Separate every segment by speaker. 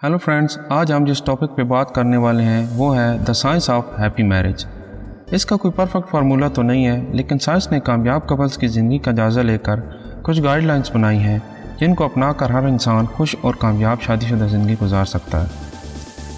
Speaker 1: Hello friends, आज हम जिस टॉपिक पे बात करने वाले हैं वो है the science of happy marriage. इसका कोई परफेक्ट फार्मूला तो नहीं है, लेकिन साइंस ने कामयाब कपल्स की ज़िंदगी का जायज़ा लेकर कुछ गाइडलाइंस बनाई हैं जिनको अपनाकर हर इंसान खुश और कामयाब शादीशुदा ज़िंदगी गुजार सकता है।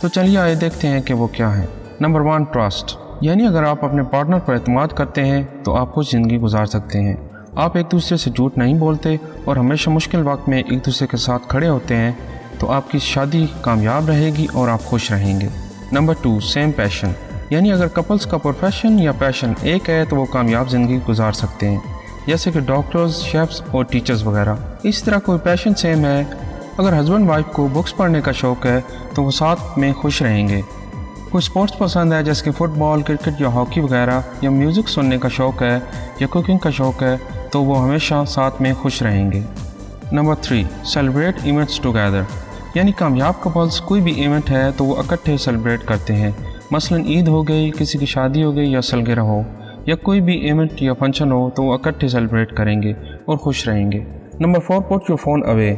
Speaker 1: तो चलिए आइए देखते हैं कि वो क्या है। Number 1, trust. यानी अगर आप अपने पार्टनर पर एतमाद करते हैं तो आप खुश ज़िंदगी गुजार सकते हैं। आप एक दूसरे से झूठ नहीं बोलते और हमेशा मुश्किल वक्त में एक दूसरे के साथ खड़े होते हैं तो आपकी शादी कामयाब रहेगी और आप खुश रहेंगे। Number 2, same passion. यानी अगर कपल्स का प्रोफेशन या पैशन एक है तो वो कामयाब ज़िंदगी गुजार सकते हैं, जैसे कि डॉक्टर्स, शेफ्स और टीचर्स वगैरह। इस तरह कोई पैशन सेम है। अगर हस्बैंड वाइफ को बुक्स पढ़ने का शौक़ है तो वो साथ में खुश रहेंगे। कोई स्पोर्ट्स पसंद है जैसे कि फ़ुटबॉल, क्रिकेट या हॉकी वगैरह, या म्यूज़िक सुनने का शौक़ है या कुकिंग का शौक़ है तो वो हमेशा साथ में खुश रहेंगे। Number 3, celebrate events together. यानी कामयाब कपल्स कोई भी इवेंट है तो वो इकट्ठे सेलिब्रेट करते हैं। मसलन ईद हो गई, किसी की शादी हो गई या सालगिरह हो, या कोई भी इवेंट या फंक्शन हो तो वो इकट्ठे सेलिब्रेट करेंगे और खुश रहेंगे। Number 4, put your phone away.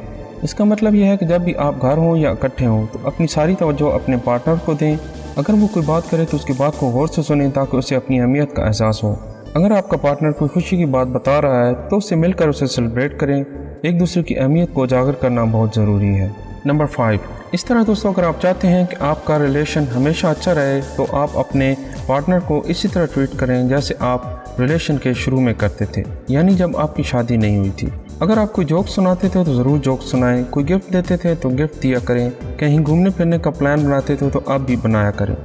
Speaker 1: इसका मतलब यह है कि जब भी आप घर हों या इकट्ठे हों तो अपनी सारी तवज्जो अपने पार्टनर को दें। अगर वो कोई बात करे तो उसकी बात को गौर से सुनें ताकि उसे अपनी अहमियत का एहसास हो। अगर आपका पार्टनर कोई खुशी की बात बता रहा है तो उससे मिलकर उसे सेलिब्रेट करें। एक दूसरे की अहमियत को उजागर करना बहुत ज़रूरी है। नंबर 5, इस तरह दोस्तों अगर आप चाहते हैं कि आपका रिलेशन हमेशा अच्छा रहे तो आप अपने पार्टनर को इसी तरह ट्रीट करें जैसे आप रिलेशन के शुरू में करते थे, यानी जब आपकी शादी नहीं हुई थी। अगर आप कोई जोक सुनाते थे तो ज़रूर जोक सुनाएं, कोई गिफ्ट देते थे तो गिफ्ट दिया करें, कहीं घूमने फिरने का प्लान बनाते थे तो अब भी बनाया करें,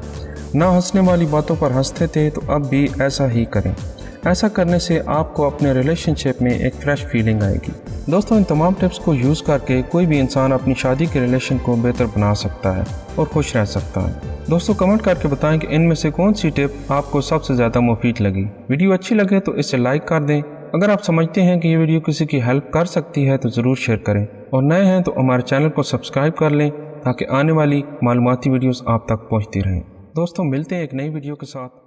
Speaker 1: ना हंसने वाली बातों पर हंसते थे तो अब भी ऐसा ही करें। ऐसा करने से आपको अपने रिलेशनशिप में एक फ्रेश फीलिंग आएगी। दोस्तों, इन तमाम टिप्स को यूज़ करके कोई भी इंसान अपनी शादी के रिलेशन को बेहतर बना सकता है और खुश रह सकता है। दोस्तों, कमेंट करके बताएं कि इनमें से कौन सी टिप आपको सबसे ज़्यादा मुफीद लगी। वीडियो अच्छी लगे तो इसे लाइक कर दें। अगर आप समझते हैं कि ये वीडियो किसी की हेल्प कर सकती है तो ज़रूर शेयर करें, और नए हैं तो हमारे चैनल को सब्सक्राइब कर लें ताकि आने वाली मालूमाती वीडियोज़ आप तक पहुँचती रहें। दोस्तों, मिलते हैं एक नई वीडियो के साथ।